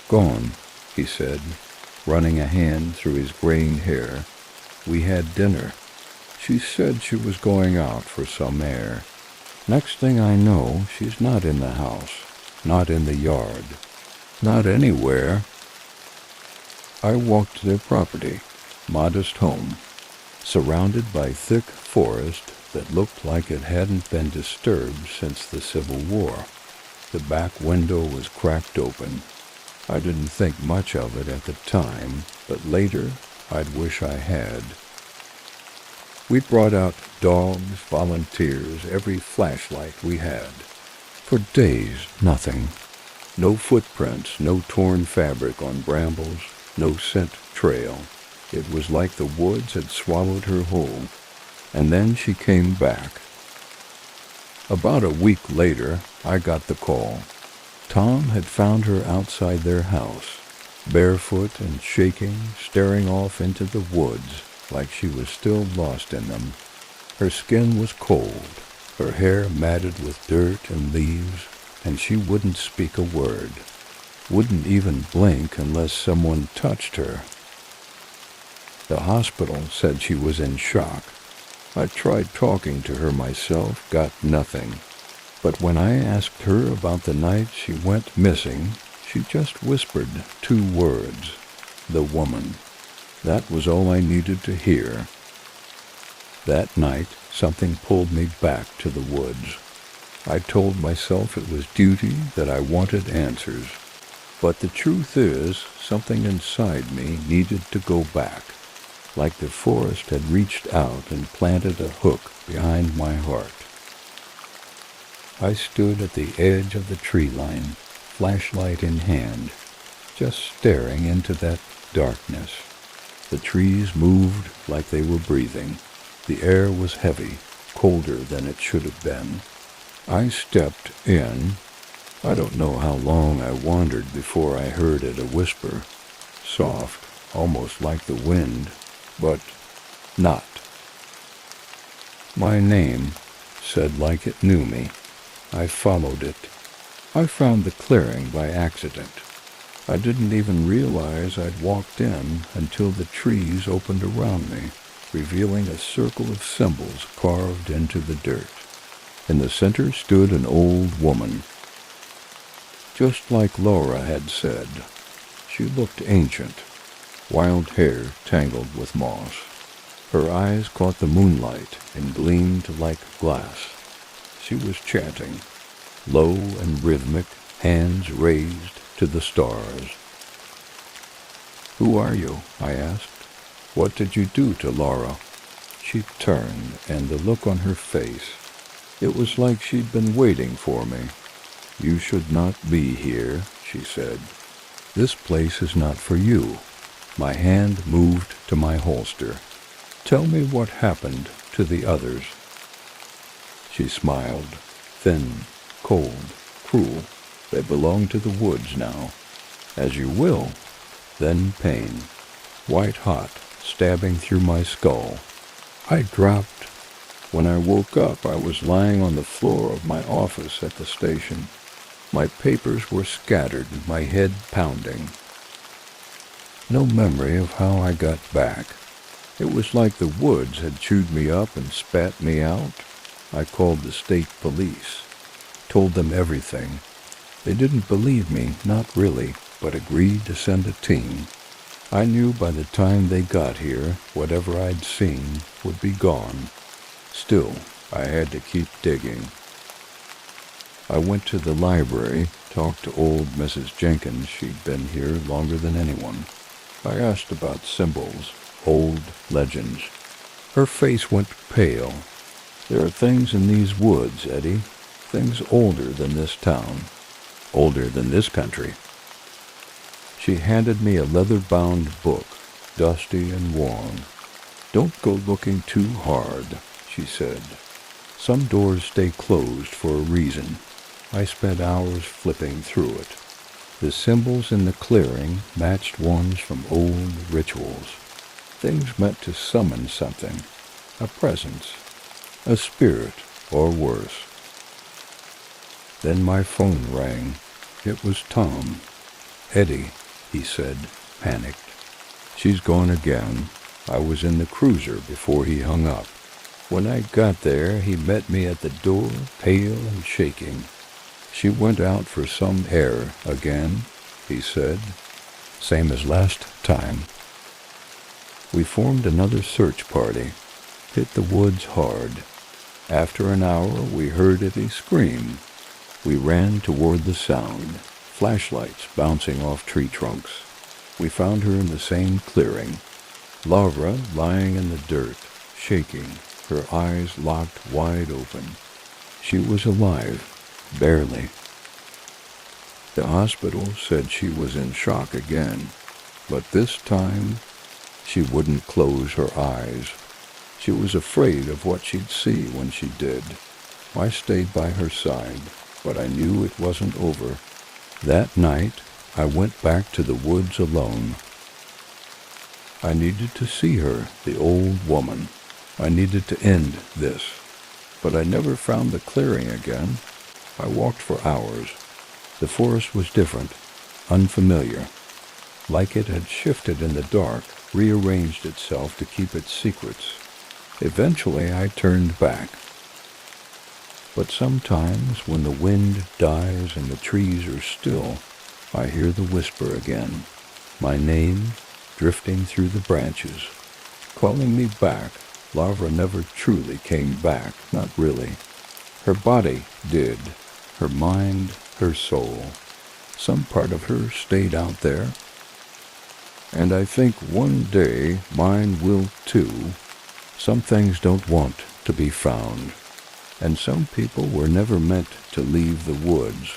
gone, he said, running a hand through his graying hair. We had dinner. She said she was going out for some air. Next thing I know, she's not in the house, not in the yard, not anywhere. I walked their property, modest home, surrounded by thick forest that looked like it hadn't been disturbed since the Civil War. The back window was cracked open. I didn't think much of it at the time, but later I'd wish I had. We brought out dogs, volunteers, every flashlight we had. For days, nothing. No footprints, no torn fabric on brambles, no scent trail. It was like the woods had swallowed her whole. And then she came back. About a week later, I got the call. Tom had found her outside their house, barefoot and shaking, staring off into the woods like she was still lost in them. Her skin was cold, her hair matted with dirt and leaves, and she wouldn't speak a word, wouldn't even blink unless someone touched her. The hospital said she was in shock. I tried talking to her myself, got nothing. But when I asked her about the night she went missing, she just whispered 2 words, the woman. That was all I needed to hear. That night, something pulled me back to the woods. I told myself it was duty, that I wanted answers. But the truth is, something inside me needed to go back, like the forest had reached out and planted a hook behind my heart. I stood at the edge of the tree line, flashlight in hand, just staring into that darkness. The trees moved like they were breathing. The air was heavy, colder than it should have been. I stepped in. I don't know how long I wandered before I heard it a whisper, soft, almost like the wind, but not. My name, said like it knew me. I followed it. I found the clearing by accident. I didn't even realize I'd walked in until the trees opened around me, revealing a circle of symbols carved into the dirt. In the center stood an old woman. Just like Laura had said, she looked ancient, wild hair tangled with moss. Her eyes caught the moonlight and gleamed like glass. She was chanting, low and rhythmic, hands raised to the stars. "Who are you?" I asked. "What did you do to Laura?" She turned, and the look on her face, it was like she'd been waiting for me. "You should not be here," she said. "This place is not for you." My hand moved to my holster. "Tell me what happened to the others." She smiled, thin, cold, cruel. "They belong to the woods now." "As you will." Then pain, white hot, stabbing through my skull. I dropped. When I woke up, I was lying on the floor of my office at the station. My papers were scattered, my head pounding. No memory of how I got back. It was like the woods had chewed me up and spat me out. I called the state police, told them everything. They didn't believe me, not really, but agreed to send a team. I knew by the time they got here, whatever I'd seen would be gone. Still, I had to keep digging. I went to the library, talked to old Mrs. Jenkins. She'd been here longer than anyone. I asked about symbols, old legends. Her face went pale. "There are things in these woods, Eddie, things older than this town, older than this country." She handed me a leather-bound book, dusty and worn. "Don't go looking too hard," she said. "Some doors stay closed for a reason." I spent hours flipping through it. The symbols in the clearing matched ones from old rituals. Things meant to summon something, a presence, a spirit, or worse. Then my phone rang. It was Tom. "Eddie," he said, panicked. She's gone again. I was in the cruiser before he hung up. When I got there, he met me at the door, pale and shaking. She went out for some air again, he said. Same as last time. We formed another search party. Hit the woods hard. After an hour, we heard Eddie scream. We ran toward the sound, flashlights bouncing off tree trunks. We found her in the same clearing. Laura lying in the dirt, shaking, her eyes locked wide open. She was alive, barely. The hospital said she was in shock again, but this time she wouldn't close her eyes. She was afraid of what she'd see when she did. I stayed by her side, but I knew it wasn't over. That night, I went back to the woods alone. I needed to see her, the old woman. I needed to end this. But I never found the clearing again. I walked for hours. The forest was different, unfamiliar. Like it had shifted in the dark, rearranged itself to keep its secrets. Eventually I turned back. But sometimes when the wind dies and the trees are still, I hear the whisper again, my name drifting through the branches, calling me back. Laura never truly came back, not really. Her body did, her mind, her soul. Some part of her stayed out there. And I think one day mine will too. Some things don't want to be found, and some people were never meant to leave the woods.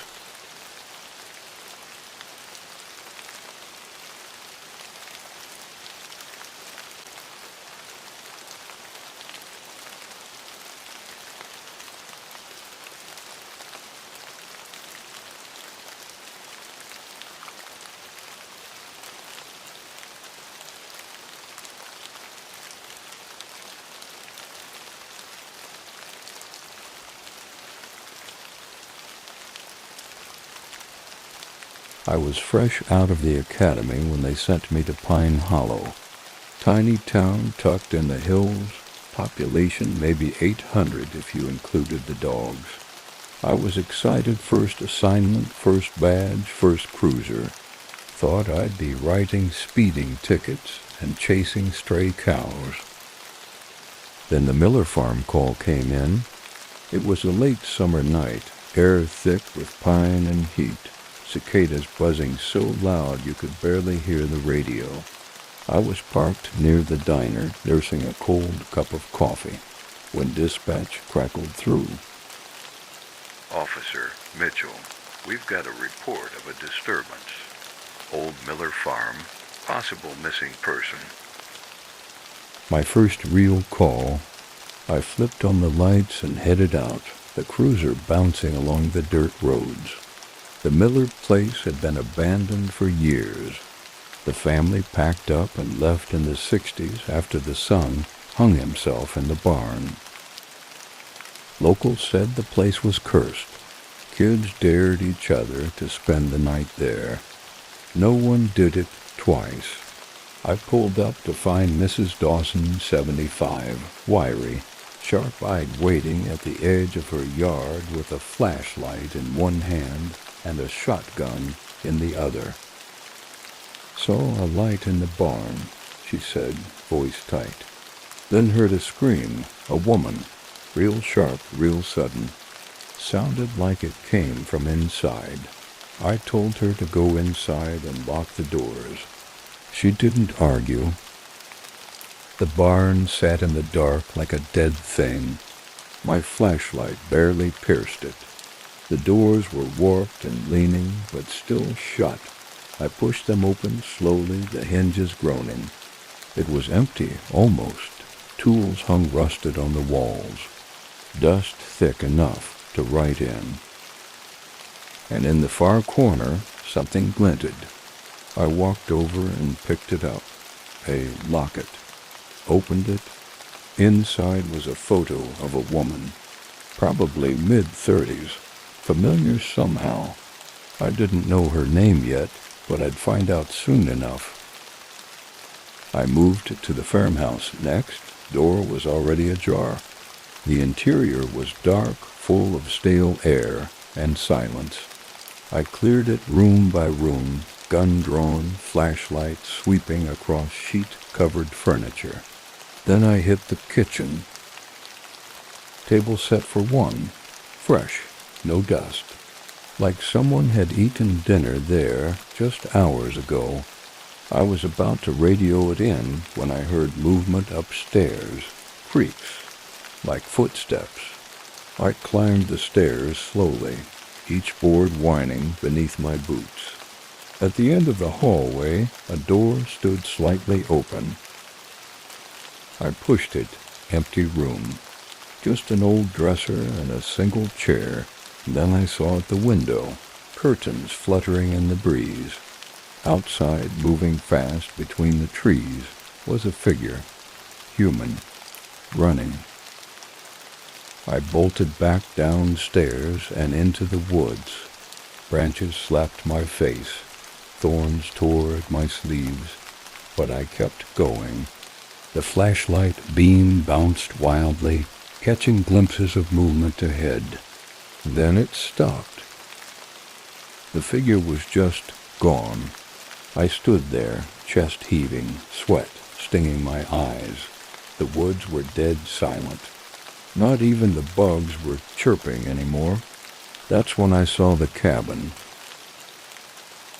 I was fresh out of the academy when they sent me to Pine Hollow. Tiny town tucked in the hills, population maybe 800 if you included the dogs. I was excited, first assignment, first badge, first cruiser. Thought I'd be writing speeding tickets and chasing stray cows. Then the Miller farm call came in. It was a late summer night, air thick with pine and heat. Cicadas buzzing so loud you could barely hear the radio. I was parked near the diner, nursing a cold cup of coffee, when dispatch crackled through. Officer Mitchell, we've got a report of a disturbance. Old Miller Farm, possible missing person. My first real call. I flipped on the lights and headed out, the cruiser bouncing along the dirt roads. The Miller place had been abandoned for years. The family packed up and left in the 60s after the son hung himself in the barn. Locals said the place was cursed. Kids dared each other to spend the night there. No one did it twice. I pulled up to find Mrs. Dawson, 75, wiry, sharp-eyed, waiting at the edge of her yard with a flashlight in one hand and a shotgun in the other. Saw a light in the barn, she said, voice tight. Then heard a scream, a woman, real sharp, real sudden. Sounded like it came from inside. I told her to go inside and lock the doors. She didn't argue. The barn sat in the dark like a dead thing. My flashlight barely pierced it. The doors were warped and leaning, but still shut. I pushed them open slowly, the hinges groaning. It was empty, almost. Tools hung rusted on the walls. Dust thick enough to write in. And in the far corner, something glinted. I walked over and picked it up. A locket. Opened it. Inside was a photo of a woman, probably mid-30s. Familiar somehow. I didn't know her name yet, but I'd find out soon enough. I moved to the farmhouse next. Door was already ajar. The interior was dark, full of stale air and silence. I cleared it room by room, gun drawn, flashlight sweeping across sheet-covered furniture. Then I hit the kitchen. Table set for one, fresh, no dust. Like someone had eaten dinner there just hours ago. I was about to radio it in when I heard movement upstairs, creaks, like footsteps. I climbed the stairs slowly, each board whining beneath my boots. At the end of the hallway, a door stood slightly open. I pushed it, empty room. Just an old dresser and a single chair. Then I saw at the window, curtains fluttering in the breeze. Outside, moving fast between the trees, was a figure, human, running. I bolted back downstairs and into the woods. Branches slapped my face, thorns tore at my sleeves, but I kept going. The flashlight beam bounced wildly, catching glimpses of movement ahead. Then it stopped. The figure was just gone. I stood there, chest heaving, sweat stinging my eyes. The woods were dead silent. Not even the bugs were chirping anymore. That's when I saw the cabin.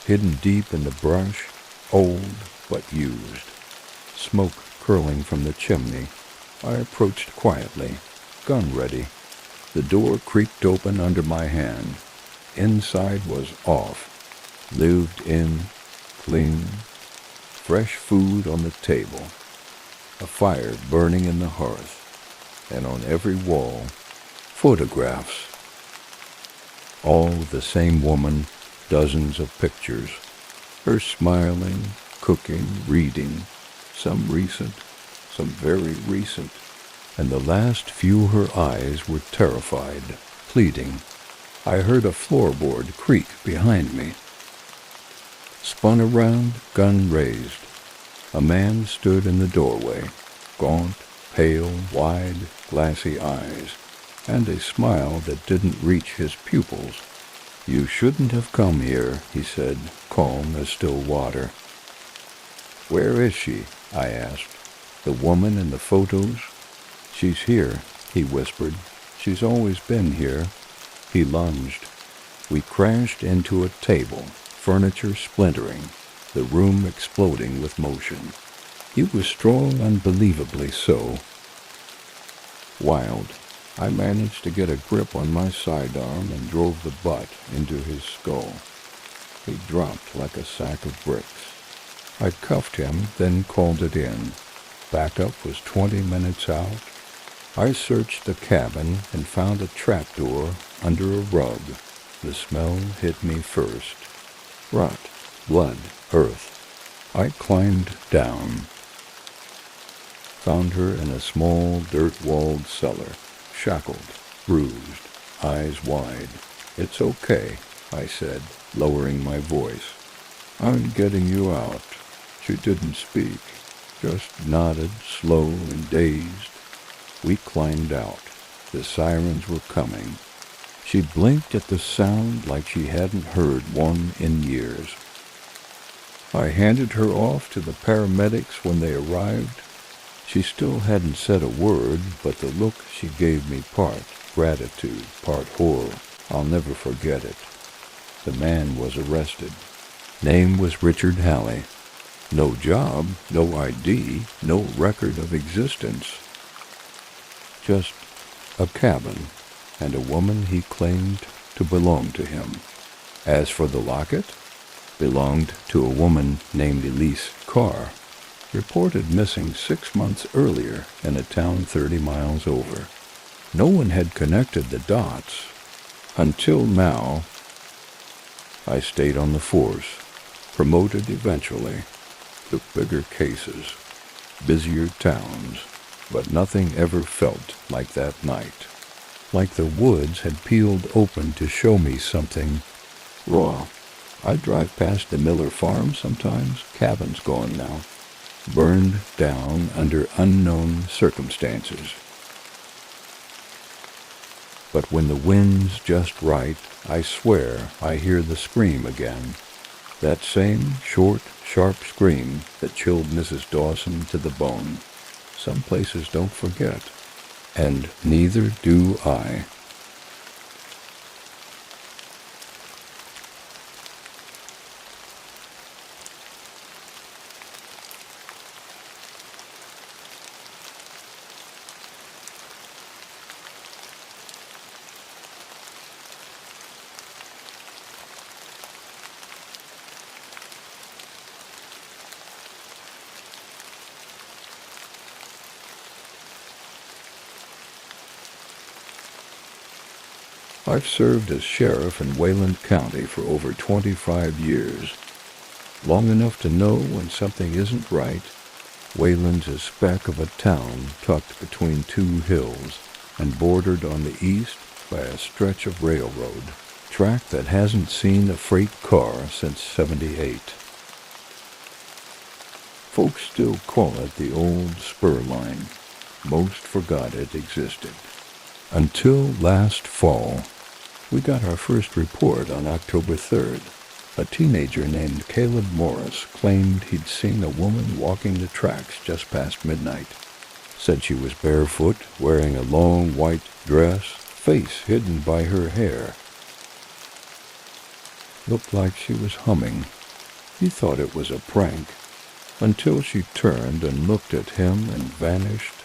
Hidden deep in the brush, old but used. Smoke curling from the chimney. I approached quietly, gun ready. The door creaked open under my hand. Inside was off. Lived in, clean, fresh food on the table. A fire burning in the hearth. And on every wall, photographs. All the same woman, dozens of pictures. Her smiling, cooking, reading. Some recent, some very recent. And the last few her eyes were terrified, pleading. I heard a floorboard creak behind me. Spun around, gun raised. A man stood in the doorway, gaunt, pale, wide, glassy eyes, and a smile that didn't reach his pupils. You shouldn't have come here, he said, calm as still water. Where is she? I asked. The woman in the photos? She's here, he whispered. She's always been here. He lunged. We crashed into a table, furniture splintering, the room exploding with motion. He was strong, unbelievably so. Wild. I managed to get a grip on my sidearm and drove the butt into his skull. He dropped like a sack of bricks. I cuffed him, then called it in. Backup was 20 minutes out. I searched the cabin and found a trapdoor under a rug. The smell hit me first. Rot, blood, earth. I climbed down. Found her in a small, dirt-walled cellar, shackled, bruised, eyes wide. It's okay, I said, lowering my voice. I'm getting you out. She didn't speak, just nodded, slow and dazed. We climbed out. The sirens were coming. She blinked at the sound like she hadn't heard one in years. I handed her off to the paramedics when they arrived. She still hadn't said a word, but the look she gave me part gratitude, part horror. I'll never forget it. The man was arrested. Name was Richard Halley. No job, no ID, no record of existence. Just a cabin and a woman he claimed to belong to him. As for the locket, belonged to a woman named Elise Carr, reported missing 6 months earlier in a town 30 miles over. No one had connected the dots until now. I stayed on the force, promoted eventually, took bigger cases, busier towns, but nothing ever felt like that night. Like the woods had peeled open to show me something raw. I drive past the Miller farm sometimes. Cabin's gone now. burned down under unknown circumstances. But when the wind's just right, I swear I hear the scream again. That same short, sharp scream that chilled Mrs. Dawson to the bone. Some places don't forget, and neither do I. I've served as sheriff in Wayland County for over 25 years, long enough to know when something isn't right. Wayland's a speck of a town tucked between two hills and bordered on the east by a stretch of railroad track that hasn't seen a freight car since '78. Folks still call it the old spur line. Most forgot it existed. Until last fall. We got our first report on October 3rd. A teenager named Caleb Morris claimed he'd seen a woman walking the tracks just past midnight. Said she was barefoot, wearing a long white dress, face hidden by her hair. Looked like she was humming. He thought it was a prank, until she turned and looked at him and vanished.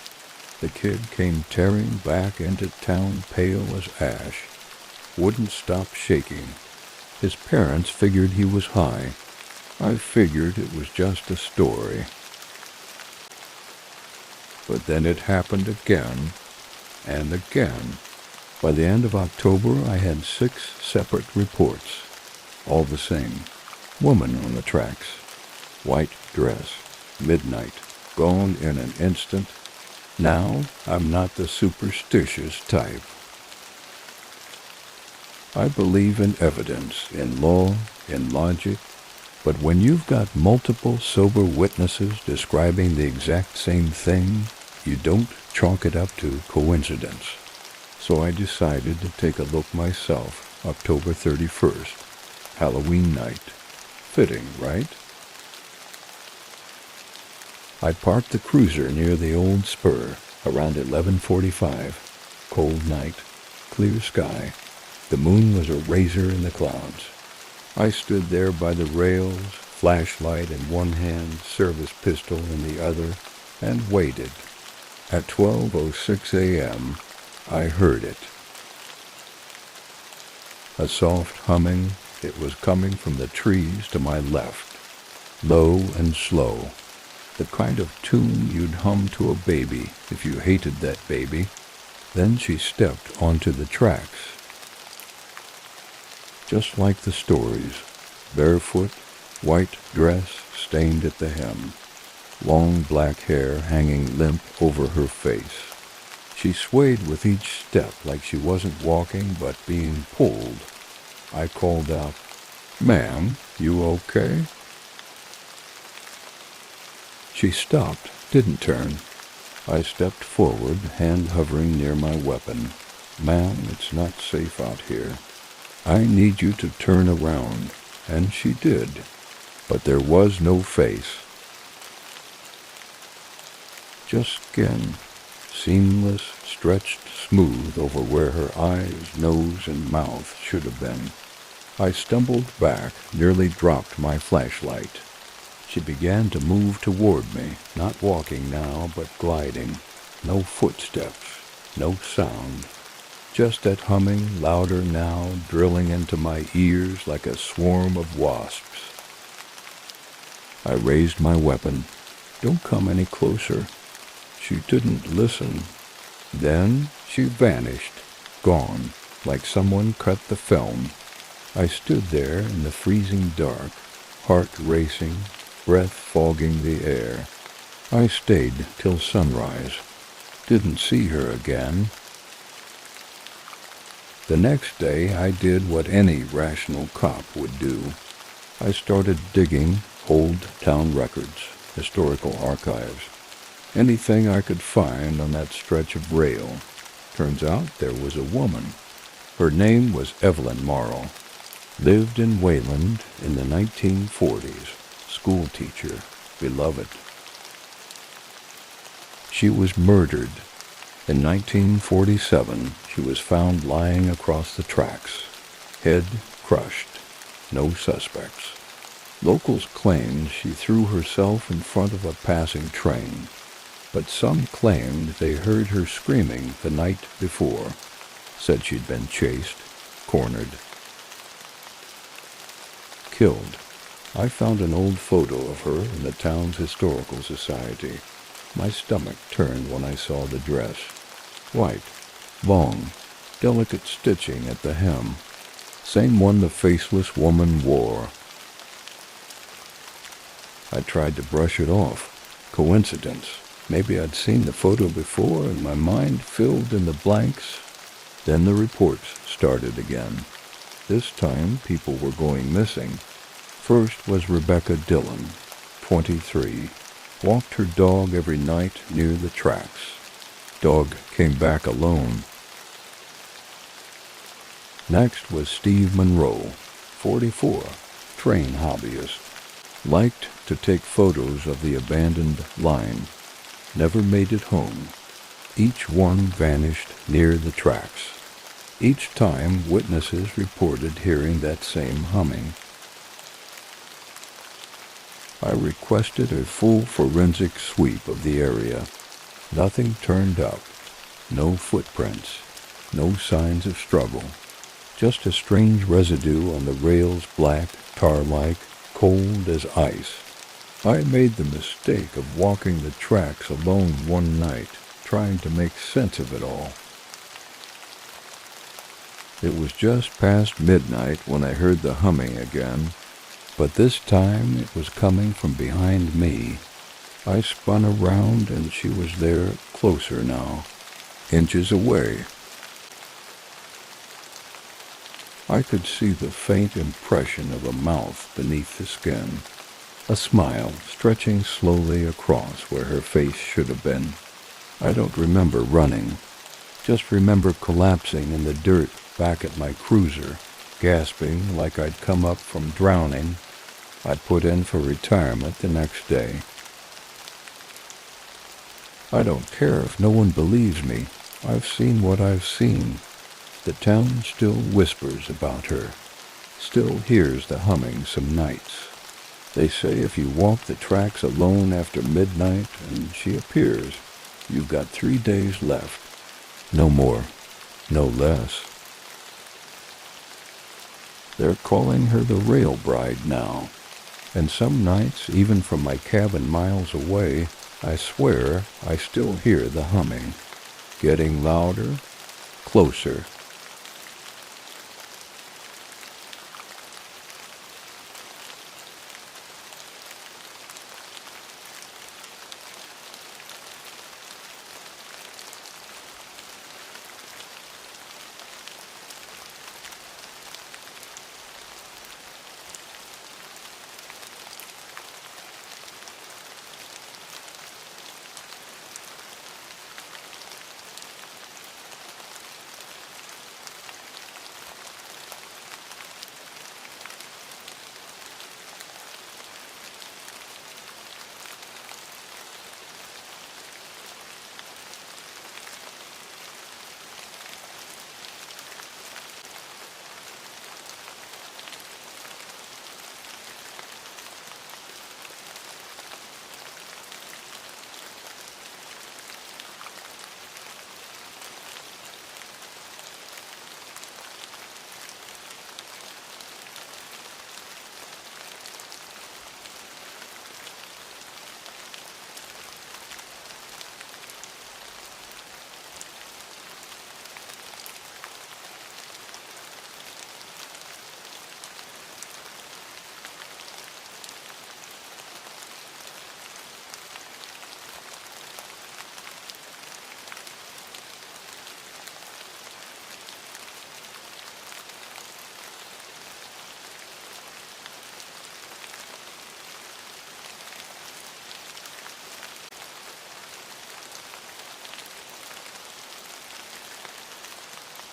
The kid came tearing back into town pale as ash. Wouldn't stop shaking. His parents figured he was high. I figured it was just a story. But then it happened again, and again. By the end of October, I had 6 separate reports. All the same. Woman on the tracks. White dress. Midnight. Gone in an instant. Now, I'm not the superstitious type. I believe in evidence, in law, in logic, but when you've got multiple sober witnesses describing the exact same thing, you don't chalk it up to coincidence. So I decided to take a look myself, October 31st, Halloween night. Fitting, right? I parked the cruiser near the old spur, around 11:45. Cold night, clear sky. The moon was a razor in the clouds. I stood there by the rails, flashlight in one hand, service pistol in the other, and waited. At 12:06 a.m., I heard it. A soft humming. It was coming from the trees to my left, low and slow. The kind of tune you'd hum to a baby if you hated that baby. Then she stepped onto the tracks. Just like the stories, barefoot, white dress stained at the hem, long black hair hanging limp over her face. She swayed with each step like she wasn't walking but being pulled. I called out, "Ma'am, you okay?" She stopped, didn't turn. I stepped forward, hand hovering near my weapon. "Ma'am, it's not safe out here. I need you to turn around." And she did. But there was no face. Just skin, seamless, stretched smooth over where her eyes, nose, and mouth should have been. I stumbled back, nearly dropped my flashlight. She began to move toward me, not walking now, but gliding. No footsteps, no sound. Just that humming, louder now, drilling into my ears like a swarm of wasps. I raised my weapon. "Don't come any closer." She didn't listen. Then she vanished, gone, like someone cut the film. I stood there in the freezing dark, heart racing, breath fogging the air. I stayed till sunrise. Didn't see her again. The next day I did what any rational cop would do. I started digging old town records, historical archives. Anything I could find on that stretch of rail. Turns out there was a woman. Her name was Evelyn Morrow. Lived in Wayland in the 1940s. School teacher. Beloved. She was murdered. In 1947, she was found lying across the tracks. Head crushed. No suspects. Locals claimed she threw herself in front of a passing train, but some claimed they heard her screaming the night before. Said she'd been chased, cornered, killed. I found an old photo of her in the town's historical society. My stomach turned when I saw the dress. White, long, delicate stitching at the hem. Same one the faceless woman wore. I tried to brush it off. Coincidence. Maybe I'd seen the photo before and my mind filled in the blanks. Then the reports started again. This time people were going missing. First was Rebecca Dillon, 23. Walked her dog every night near the tracks. Dog came back alone. Next was Steve Monroe, 44, train hobbyist. Liked to take photos of the abandoned line. Never made it home. Each one vanished near the tracks. Each time witnesses reported hearing that same humming. I requested a full forensic sweep of the area. Nothing turned up. No footprints. No signs of struggle. Just a strange residue on the rails, black, tar-like, cold as ice. I made the mistake of walking the tracks alone one night, trying to make sense of it all. It was just past midnight when I heard the humming again, but this time it was coming from behind me. I spun around and she was there, closer now, inches away. I could see the faint impression of a mouth beneath the skin, a smile stretching slowly across where her face should have been. I don't remember running, just remember collapsing in the dirt back at my cruiser, gasping like I'd come up from drowning. I'd put in for retirement the next day. I don't care if no one believes me. I've seen what I've seen. The town still whispers about her, still hears the humming some nights. They say if you walk the tracks alone after midnight and she appears, you've got 3 days left. No more, no less. They're calling her the Rail Bride now, and some nights, even from my cabin miles away, I swear I still hear the humming, getting louder, closer.